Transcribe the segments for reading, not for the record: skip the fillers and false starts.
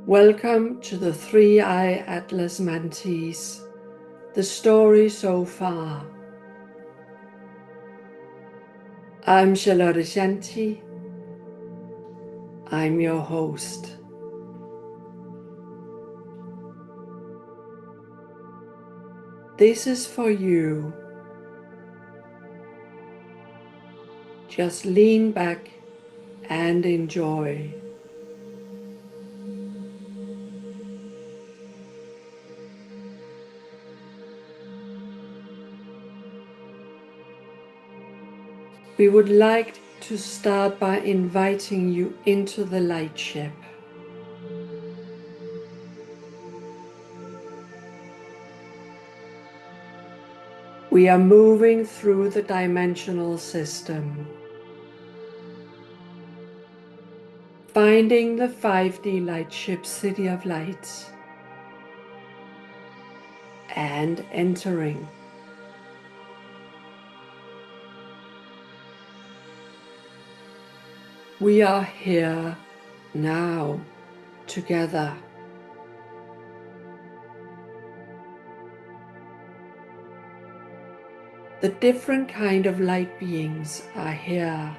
Welcome to the Three-Eye Atlas Mantis, the story so far. I'm Charlotte Shanti. I'm your host. This is for you. Just lean back and enjoy. We would like to start by inviting you into the Lightship. We are moving through the dimensional system, finding the 5D Lightship City of Light, and entering. We are here now, together. The different kind of light beings are here.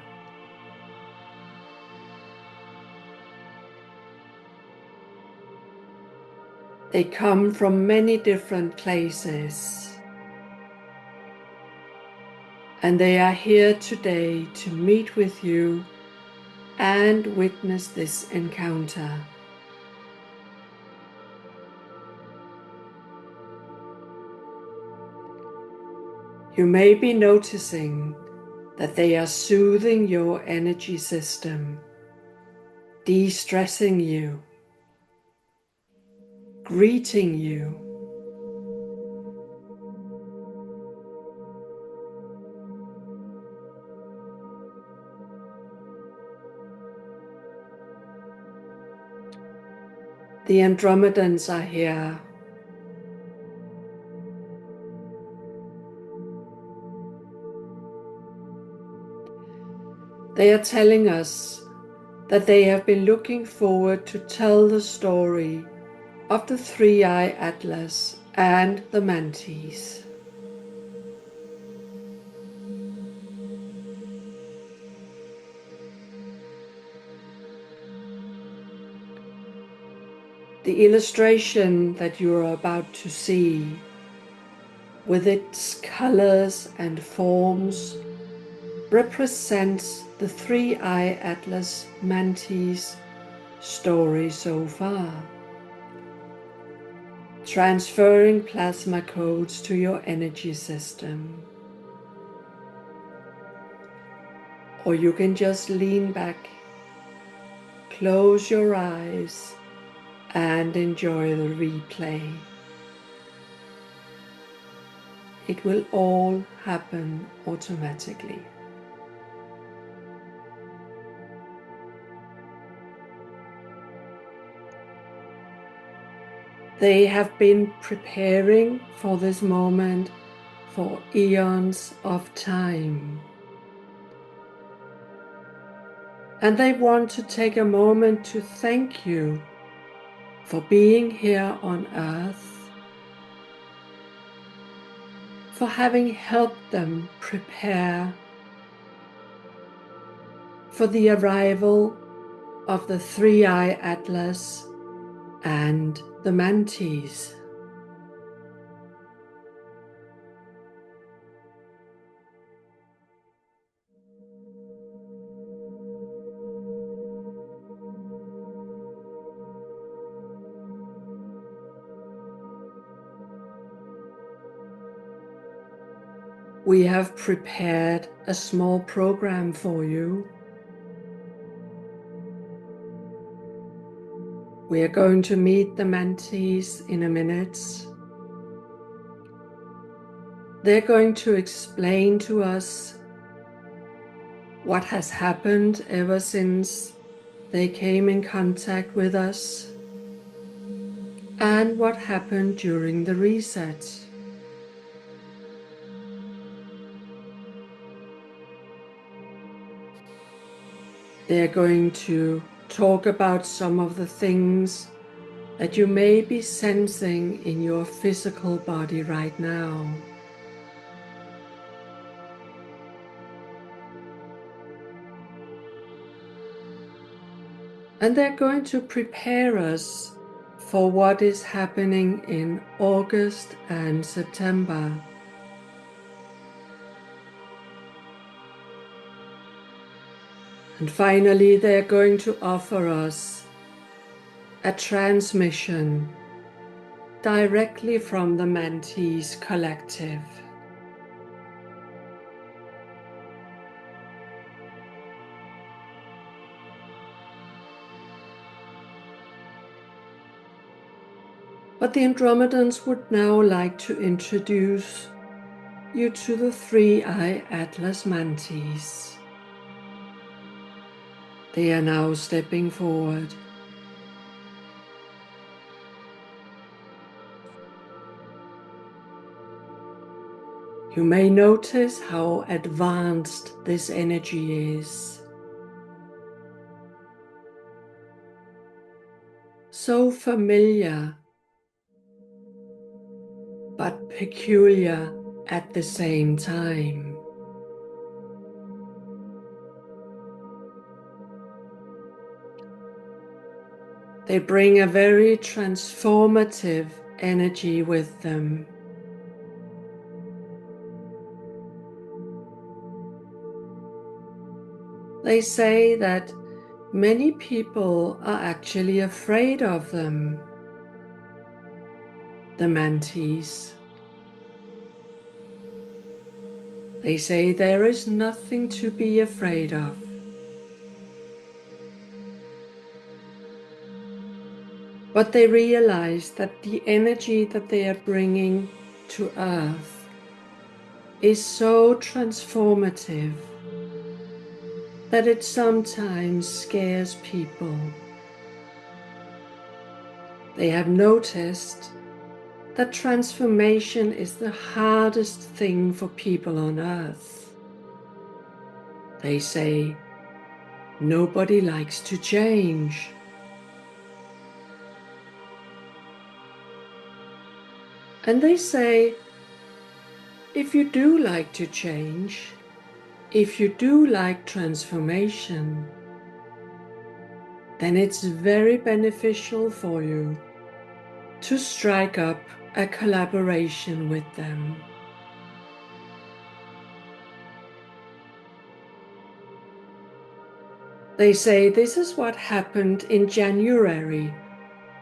They come from many different places, and they are here today to meet with you and witness this encounter. You may be noticing that they are soothing your energy system, de-stressing you, greeting you. The Andromedans are here. They are telling us that they have been looking forward to tell the story of the Three-Eye Atlas and the Mantis. The illustration that you are about to see, with its colors and forms, represents the Three-Eye Atlas Mantis story so far, transferring plasma codes to your energy system. Or you can just lean back, close your eyes, and enjoy the replay. It will all happen automatically. They have been preparing for this moment for eons of time. And they want to take a moment to thank you for being here on Earth, for having helped them prepare for the arrival of the Three-Eye Atlas and the Mantis. We have prepared a small program for you. We are going to meet the Mantis in a minute. They're going to explain to us what has happened ever since they came in contact with us and what happened during the reset. They're going to talk about some of the things that you may be sensing in your physical body right now. And they're going to prepare us for what is happening in August and September. And finally, they're going to offer us a transmission directly from the Mantis Collective. But the Andromedans would now like to introduce you to the three-eye Atlas Mantis. They are now stepping forward. You may notice how advanced this energy is. So familiar, but peculiar at the same time. They bring a very transformative energy with them. They say that many people are actually afraid of them, the Mantis. They say there is nothing to be afraid of. But they realize that the energy that they are bringing to Earth is so transformative that it sometimes scares people. They have noticed that transformation is the hardest thing for people on Earth. They say, nobody likes to change. And they say, if you do like to change, if you do like transformation, then it's very beneficial for you to strike up a collaboration with them. They say this is what happened in January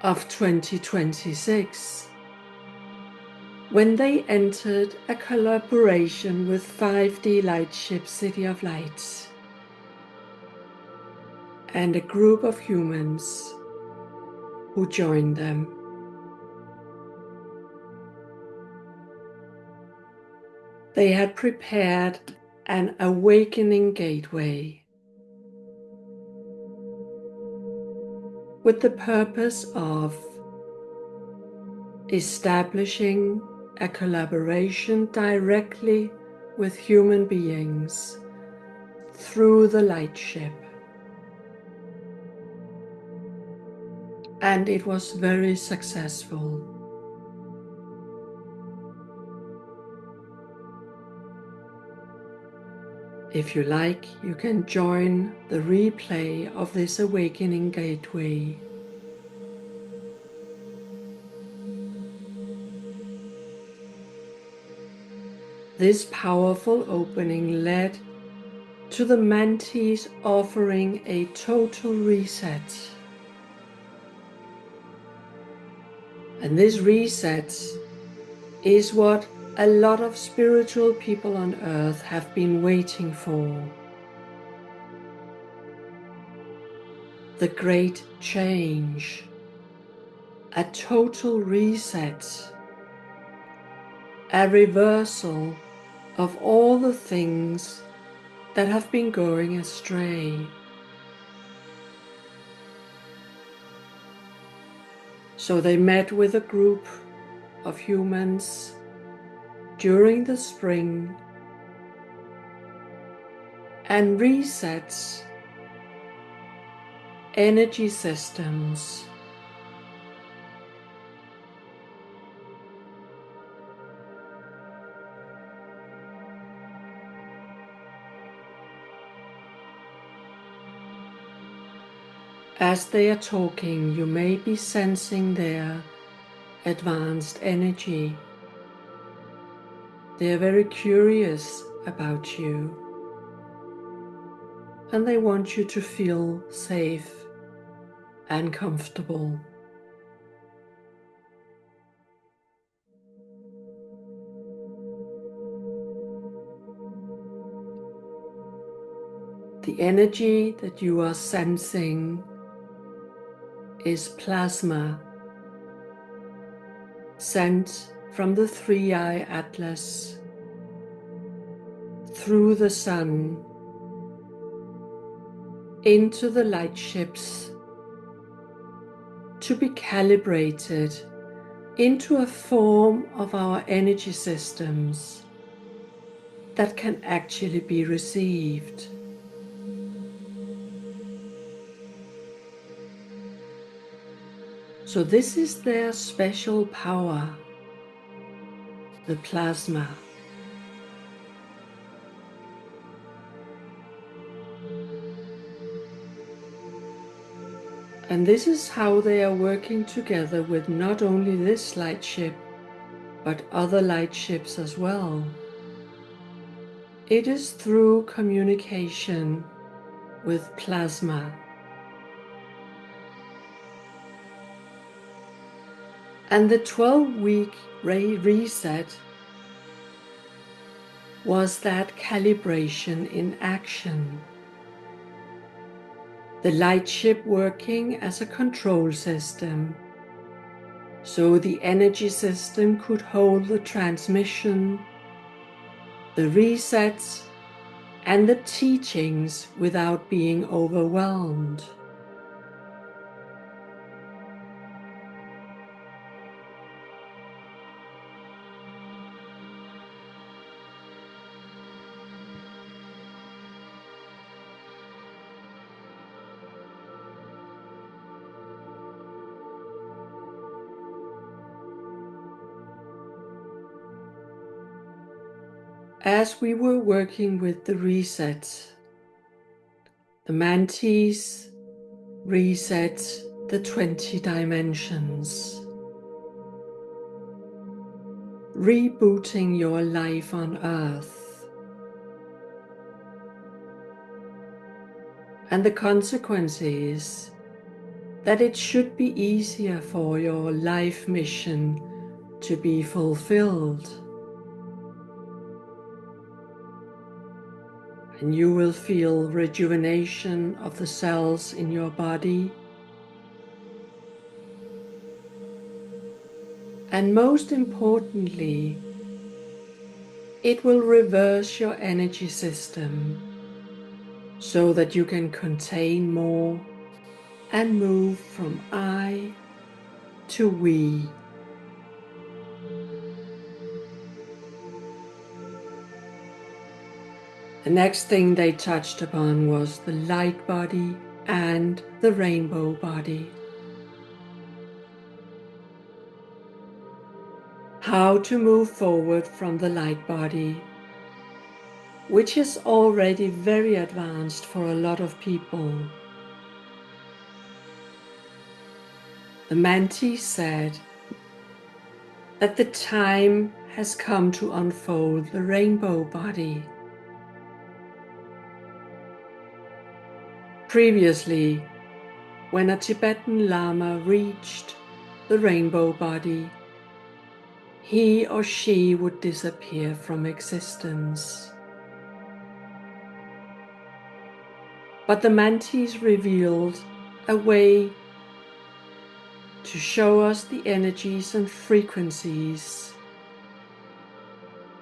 of 2026, when they entered a collaboration with 5D Lightship City of Light and a group of humans who joined them. They had prepared an awakening gateway with the purpose of establishing a collaboration directly with human beings through the Lightship. And it was very successful. If you like, you can join the replay of this awakening gateway. This powerful opening led to the Mantis offering a total reset. And this reset is what a lot of spiritual people on Earth have been waiting for. The great change, a total reset, a reversal of all the things that have been going astray. So they met with a group of humans during the spring and reset energy systems As they are talking, you may be sensing their advanced energy. They are very curious about you, and they want you to feel safe and comfortable. The energy that you are sensing is plasma, sent from the three-eye Atlas through the sun into the lightships to be calibrated into a form of our energy systems that can actually be received. So this is their special power, the plasma. And this is how they are working together with not only this lightship, but other lightships as well. It is through communication with plasma. And the 12-week reset was that calibration in action. The lightship working as a control system, so the energy system could hold the transmission, the resets, and the teachings without being overwhelmed. As we were working with the reset, the Mantis reset the 20 dimensions, rebooting your life on Earth. And the consequence is that it should be easier for your life mission to be fulfilled. And you will feel rejuvenation of the cells in your body. And most importantly, it will reverse your energy system so that you can contain more and move from I to we. The next thing they touched upon was the light body and the rainbow body. How to move forward from the light body, which is already very advanced for a lot of people. The Mantis said that the time has come to unfold the rainbow body. Previously, when a Tibetan Lama reached the rainbow body, he or she would disappear from existence. But the Mantis revealed a way to show us the energies and frequencies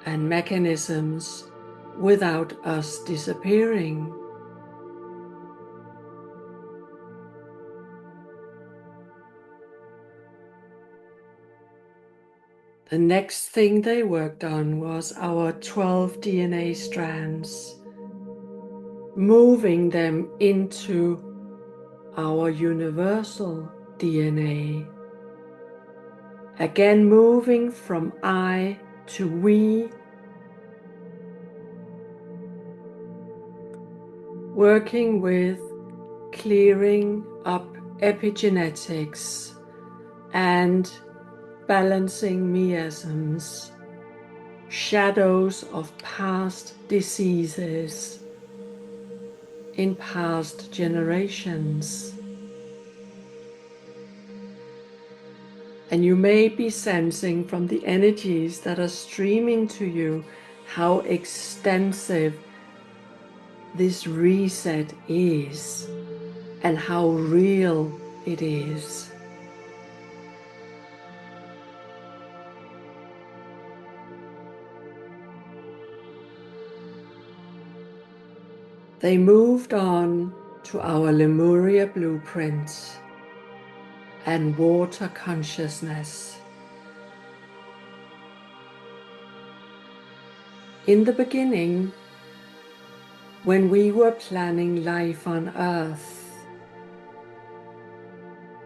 and mechanisms without us disappearing. The next thing they worked on was our 12 DNA strands, moving them into our universal DNA. Again, moving from I to we, working with clearing up epigenetics and balancing miasms, shadows of past diseases in past generations. And you may be sensing from the energies that are streaming to you how extensive this reset is and how real it is. They moved on to our Lemuria blueprint and water consciousness. In the beginning, when we were planning life on Earth,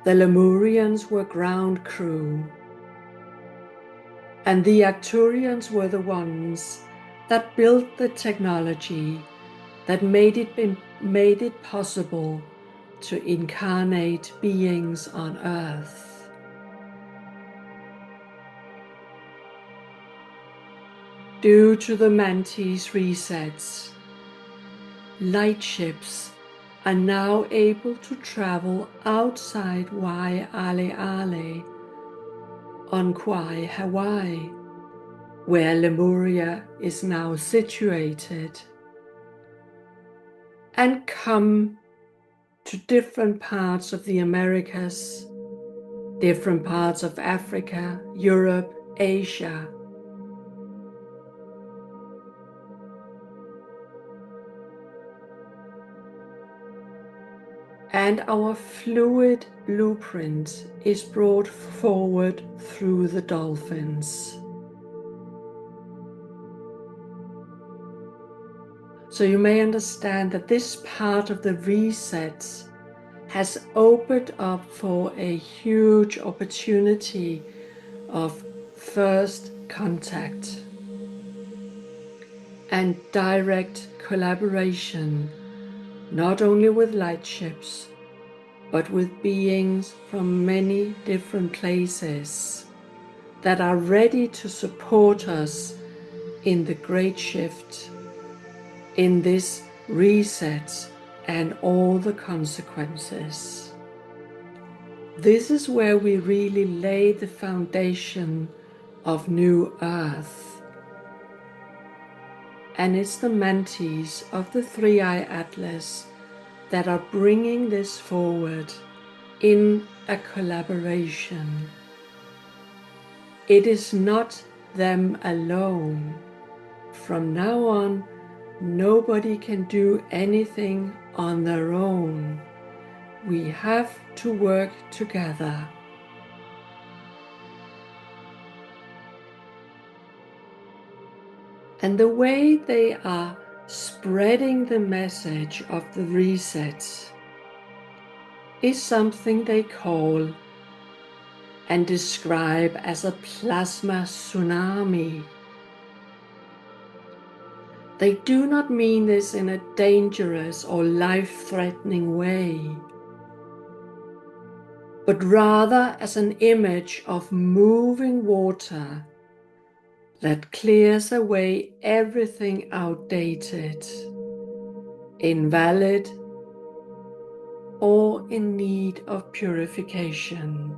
the Lemurians were ground crew, and the Arcturians were the ones that built the technology that made it possible to incarnate beings on Earth. Due to the Mantis resets, lightships are now able to travel outside Waialeale on Kauai, Hawaii, where Lemuria is now situated, and come to different parts of the Americas, different parts of Africa, Europe, Asia. And our fluid blueprint is brought forward through the dolphins. So you may understand that this part of the reset has opened up for a huge opportunity of first contact and direct collaboration, not only with lightships, but with beings from many different places that are ready to support us in the great shift, in this reset and all the consequences. This is where we really lay the foundation of New Earth. And it's the Mantis of the Three-Eye Atlas that are bringing this forward in a collaboration. It is not them alone. From now on, nobody can do anything on their own. We have to work together. And the way they are spreading the message of the reset is something they call and describe as a plasma tsunami. They do not mean this in a dangerous or life-threatening way, but rather as an image of moving water that clears away everything outdated, invalid, or in need of purification.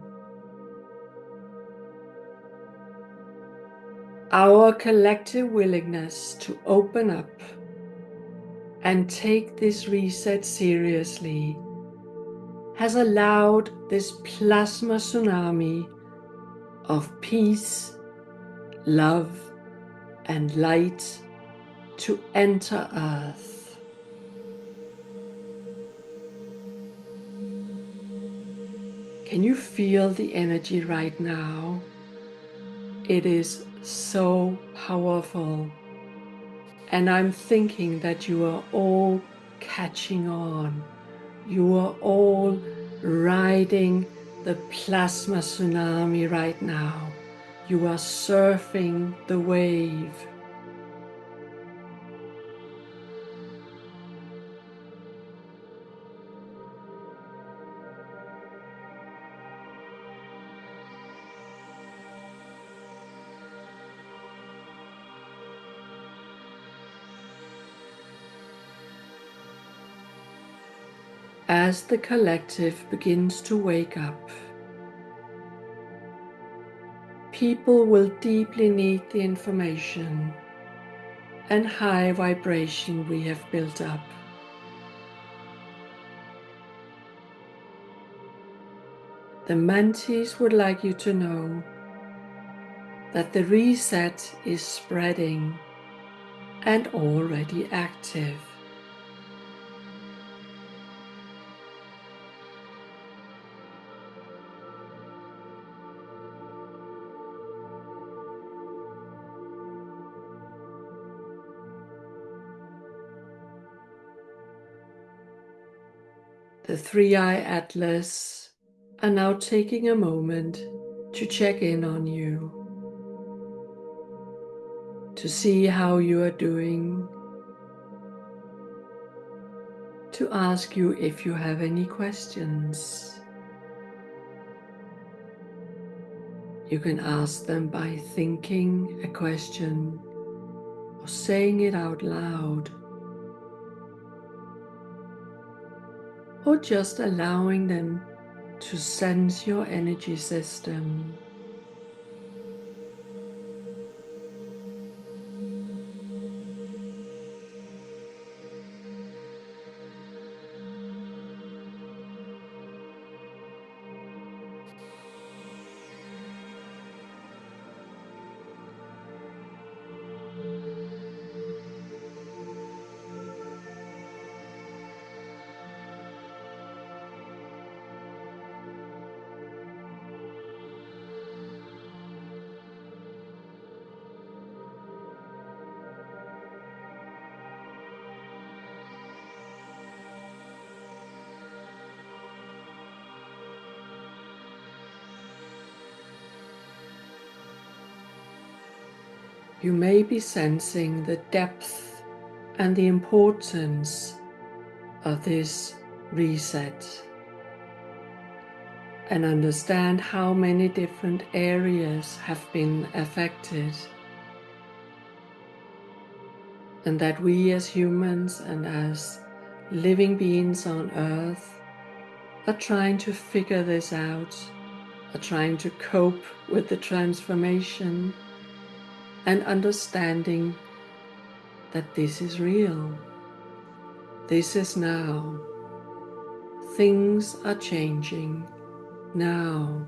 Our collective willingness to open up and take this reset seriously has allowed this plasma tsunami of peace, love, and light to enter Earth. Can you feel the energy right now? It is so powerful, and I'm thinking that you are all catching on. You are all riding the plasma tsunami right now. You are surfing the wave. as the collective begins to wake up. People will deeply need the information and high vibration we have built up. The Mantis would like you to know that the reset is spreading and already active. The three-eye Atlas are now taking a moment to check in on you, to see how you are doing, to ask you if you have any questions. You can ask them by thinking a question or saying it out loud, or just allowing them to sense your energy system. You may be sensing the depth and the importance of this reset, and understand how many different areas have been affected, and that we as humans and as living beings on Earth are trying to figure this out, are trying to cope with the transformation, and understanding that this is real. This is now. Things are changing now.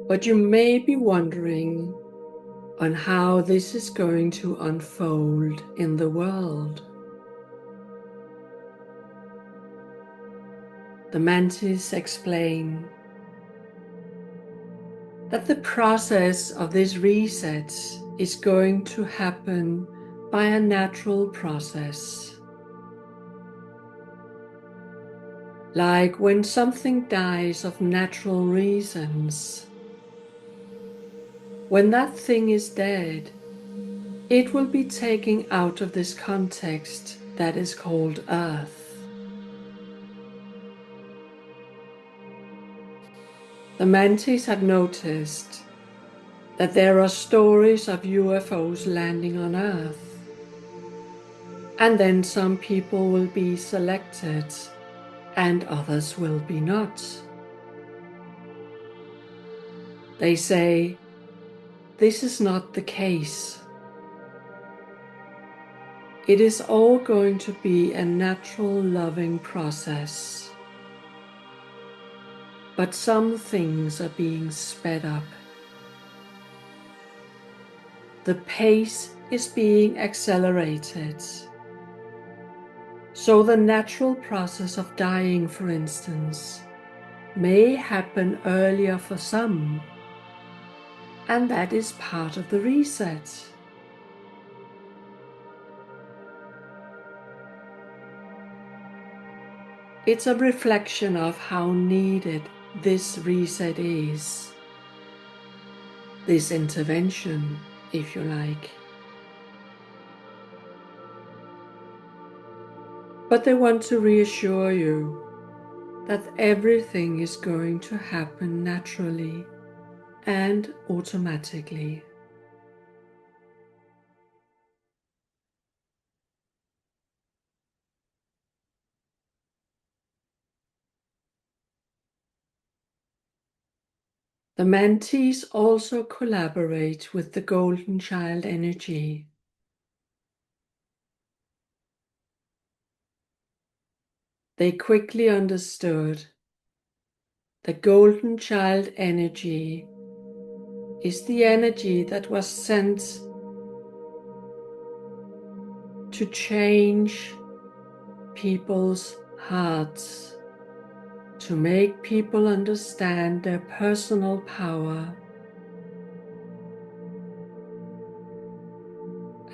But you may be wondering on how this is going to unfold in the world. The Mantis explain that the process of this reset is going to happen by a natural process. Like when something dies of natural reasons. When that thing is dead, it will be taken out of this context that is called Earth. The Mantis have noticed that there are stories of UFOs landing on Earth, and then some people will be selected and others will be not. They say, this is not the case. It is all going to be a natural, loving process. But some things are being sped up. The pace is being accelerated. So the natural process of dying, for instance, may happen earlier for some, and that is part of the reset. It's a reflection of how needed this reset is, this intervention, if you like. But they want to reassure you that everything is going to happen naturally and automatically. The Mantis also collaborate with the Golden Child energy. They quickly understood the Golden Child energy is the energy that was sent to change people's hearts, to make people understand their personal power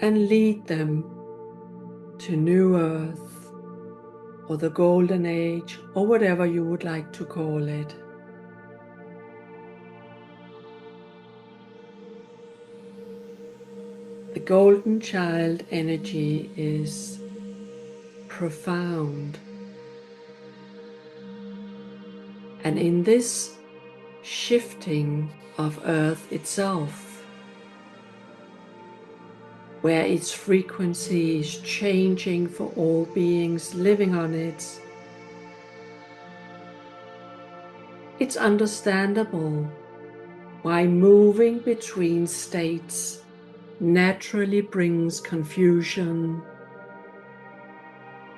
and lead them to New Earth or the Golden Age or whatever you would like to call it. The Golden Child energy is profound. And in this shifting of Earth itself, where its frequency is changing for all beings living on it, it's understandable why moving between states naturally brings confusion,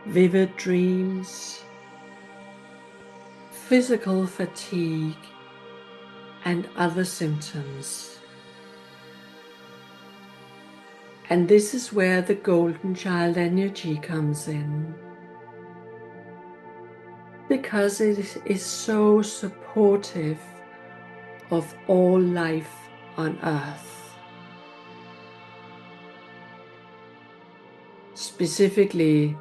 vivid dreams, physical fatigue, and other symptoms. And this is where the Golden Child energy comes in, because it is so supportive of all life on Earth. Specifically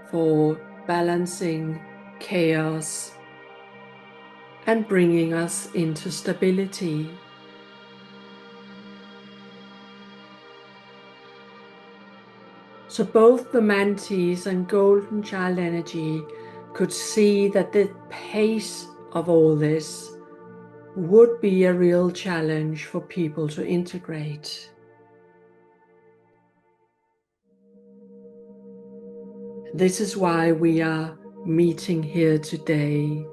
for balancing chaos and bringing us into stability. So both the Mantis and Golden Child energy could see that the pace of all this would be a real challenge for people to integrate. This is why we are meeting here today,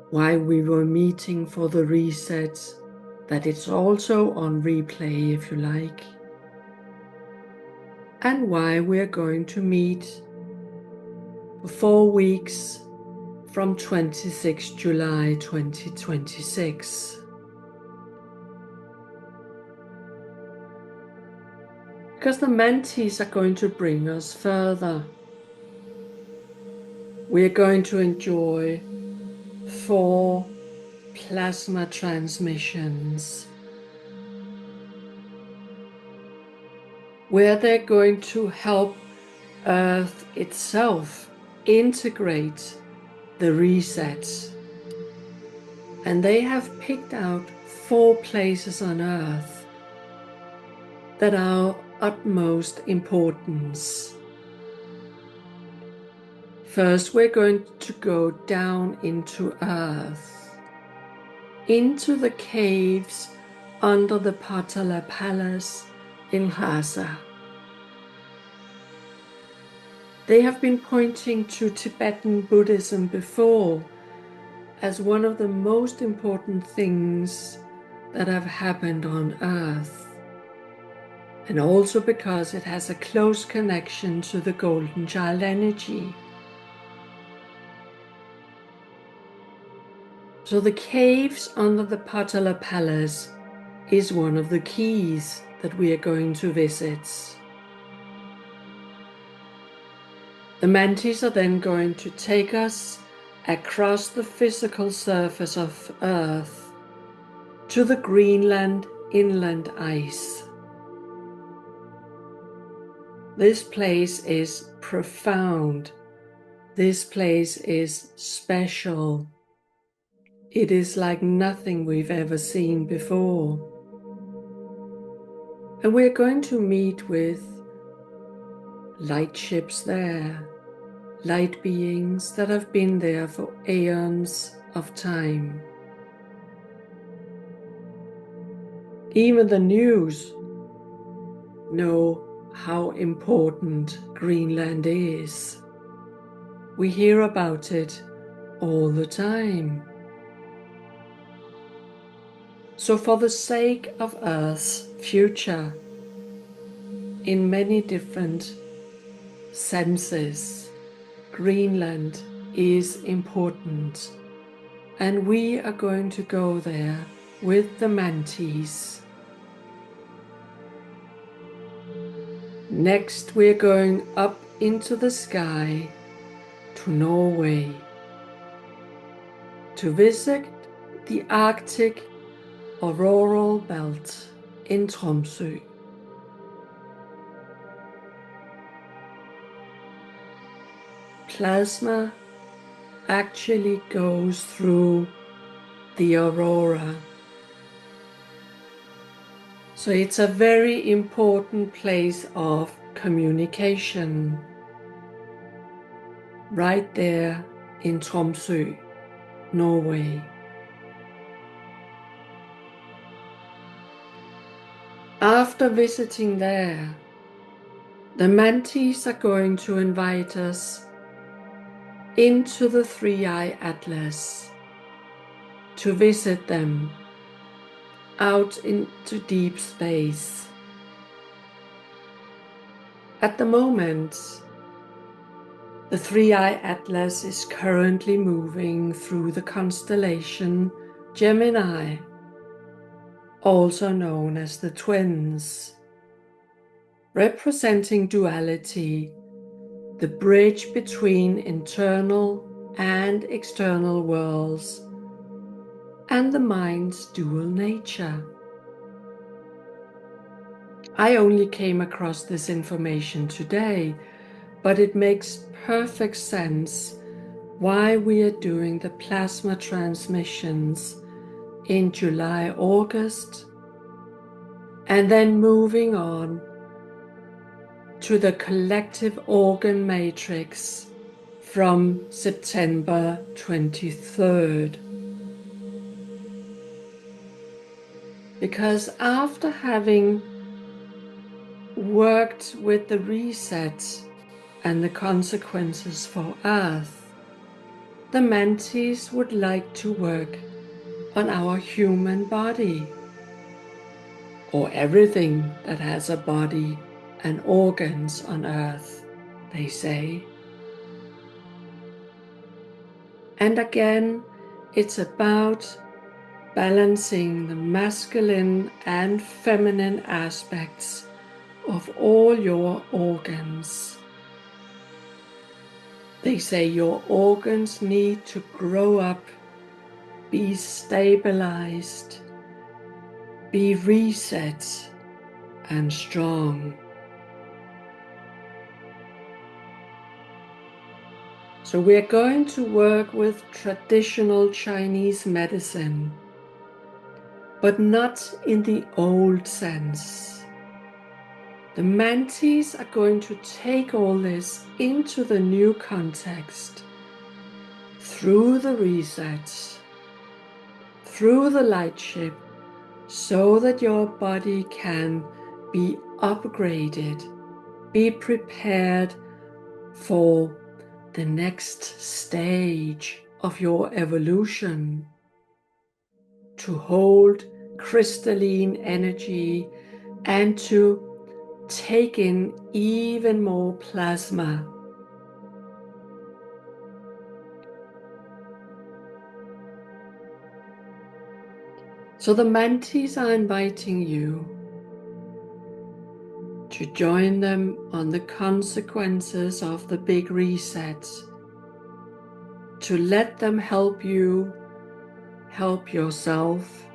why we were meeting for the reset, that it's also on replay if you like, and why we're going to meet for 4 weeks from 26 July 2026. Because the Mantis are going to bring us further. We're going to enjoy 4 plasma transmissions, where they're going to help Earth itself integrate the reset. And they have picked out 4 places on Earth that are of utmost importance. First, we're going to go down into Earth, into the caves under the Potala Palace in Lhasa. They have been pointing to Tibetan Buddhism before as one of the most important things that have happened on Earth, and also because it has a close connection to the Golden Child energy. So the caves under the Potala Palace is one of the keys that we are going to visit. The Mantis are then going to take us across the physical surface of Earth to the Greenland inland ice. This place is profound. This place is special. It is like nothing we've ever seen before. And we're going to meet with lightships there, light beings that have been there for aeons of time. Even the news know how important Greenland is. We hear about it all the time. So for the sake of Earth's future, in many different senses, Greenland is important, and we are going to go there with the Mantis. Next, we're going up into the sky to Norway to visit the Arctic auroral belt in Tromsø. Plasma actually goes through the aurora. So it's a very important place of communication right there in Tromsø, Norway. After visiting there, the Mantis are going to invite us into the Three-Eye Atlas to visit them out into deep space. At the moment, the Three-Eye Atlas is currently moving through the constellation Gemini, also known as the Twins, representing duality, the bridge between internal and external worlds, and the mind's dual nature. I only came across this information today, but it makes perfect sense why we are doing the plasma transmissions in July, August, and then moving on to the collective organ matrix from September 23rd. Because after having worked with the reset and the consequences for Earth, the Mantis would like to work on our human body, or everything that has a body and organs on Earth, they say. And again, it's about balancing the masculine and feminine aspects of all your organs. They say your organs need to grow up, be stabilized, be reset and strong. So we're going to work with traditional Chinese medicine, but not in the old sense. The Mantis are going to take all this into the new context, through the reset, through the Lightship, so that your body can be upgraded, be prepared for the next stage of your evolution, to hold crystalline energy and to take in even more plasma. So the Mantis are inviting you to join them on the consequences of the big reset, to let them help you help yourself,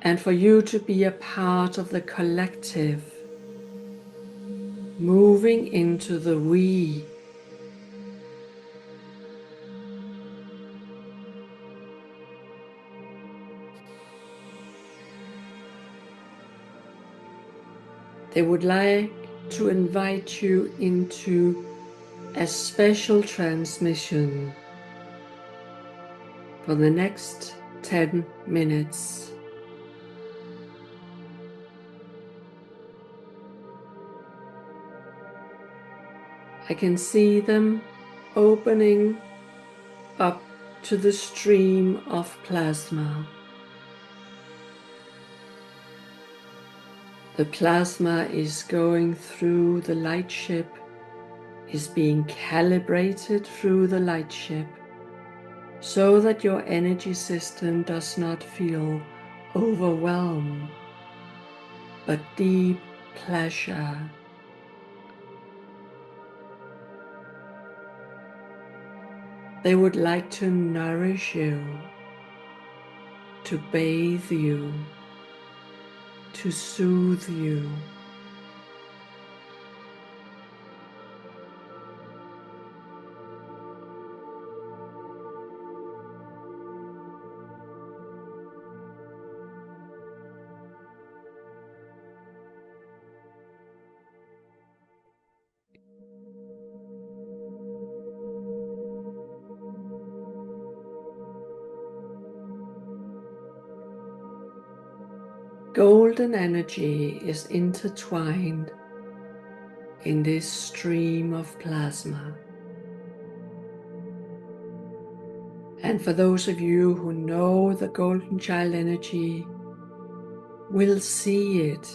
and for you to be a part of the collective, moving into the we. They would like to invite you into a special transmission for the next 10 minutes. I can see them opening up to the stream of plasma. The plasma is going through the lightship, is being calibrated through the lightship, so that your energy system does not feel overwhelmed, but deep pleasure. They would like to nourish you, to bathe you, to soothe you. Golden energy is intertwined in this stream of plasma. And for those of you who know the golden child energy, will see it,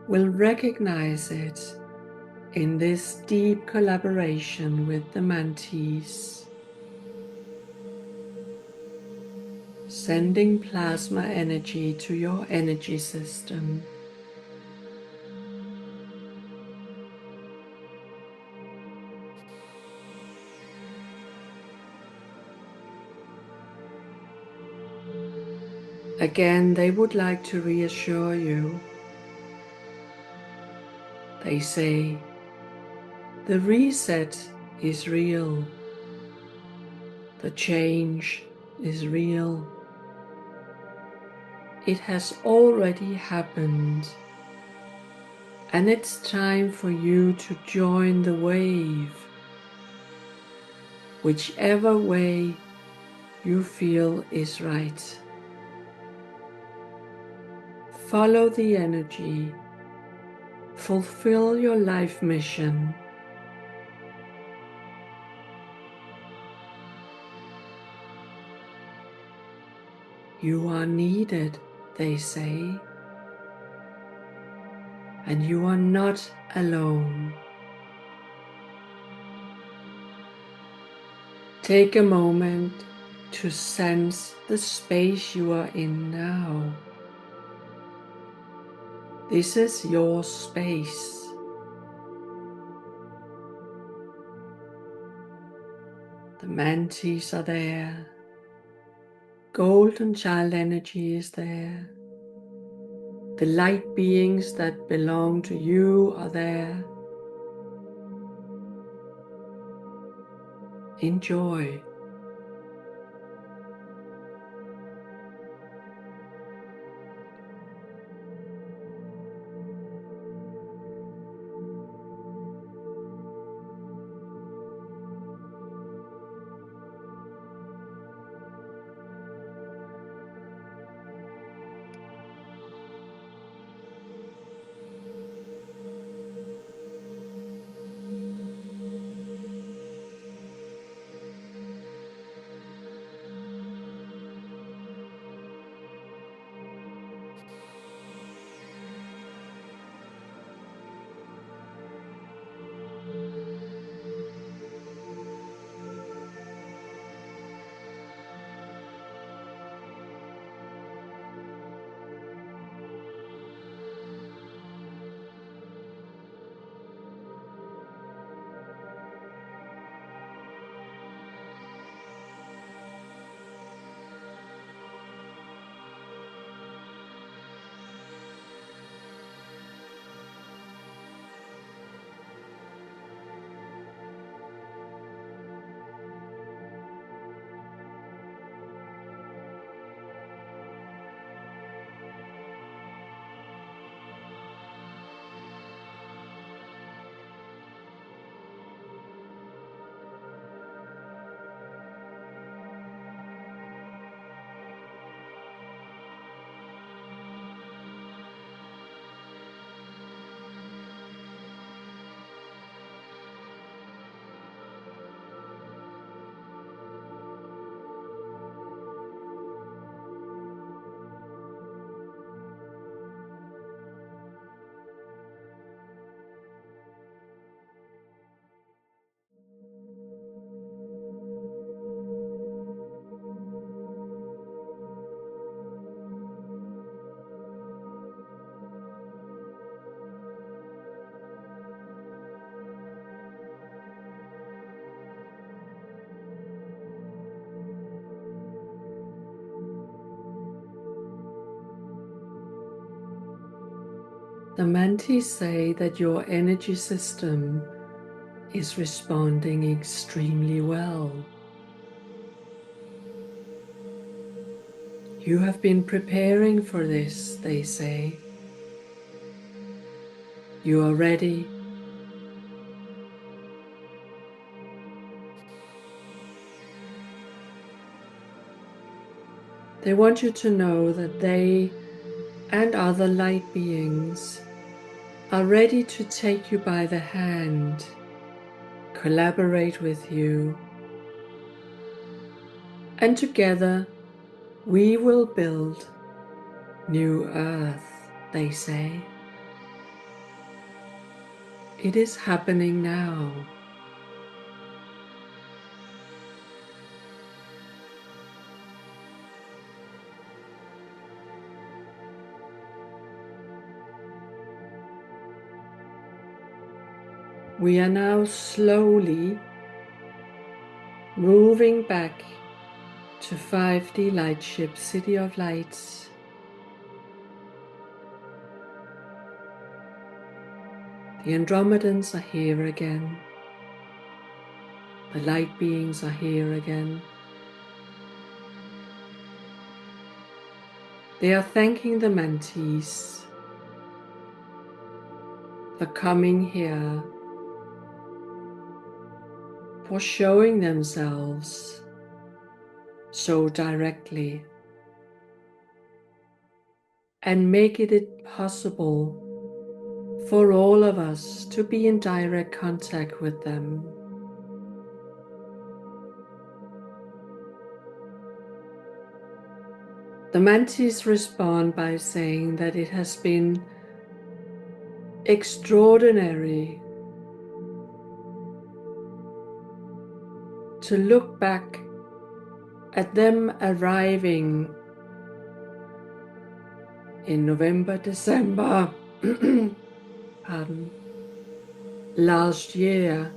will recognize it in this deep collaboration with the Mantis, sending plasma energy to your energy system. Again, they would like to reassure you. They say, the reset is real. The change is real. It has already happened. And it's time for you to join the wave, whichever way you feel is right. Follow the energy, fulfill your life mission. You are needed, they say, and you are not alone. Take a moment to sense the space you are in now. This is your space. The Mantis are there. Golden child energy is there. The light beings that belong to you are there. Enjoy. the Mantis say that your energy system is responding extremely well. You have been preparing for this, they say. You are ready. They want you to know that they and other light beings are ready to take you by the hand, collaborate with you, and together we will build new earth, they say. It is happening now. We are now slowly moving back to 5D Lightship, City of Lights. The Andromedans are here again. The light beings are here again. They are thanking the Mantis for coming here, for showing themselves so directly and making it possible for all of us to be in direct contact with them. The Mantis respond by saying that it has been extraordinary to look back at them arriving in November, December, last year,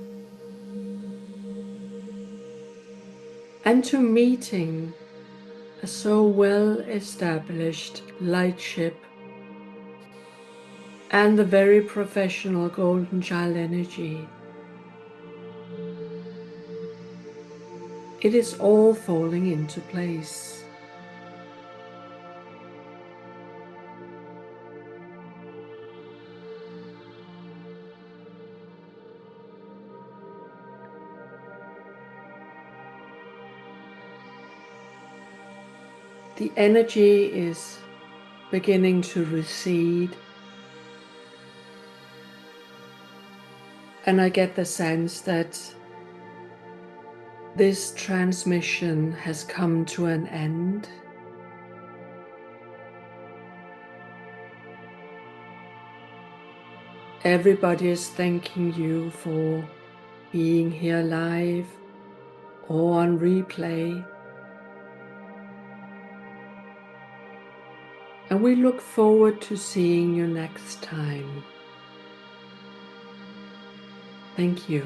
and to meeting a so well-established Lightship and the very professional Golden Child energy. It is all falling into place. The energy is beginning to recede, and I get the sense that this transmission has come to an end. Everybody is thanking you for being here live or on replay. And we look forward to seeing you next time. Thank you.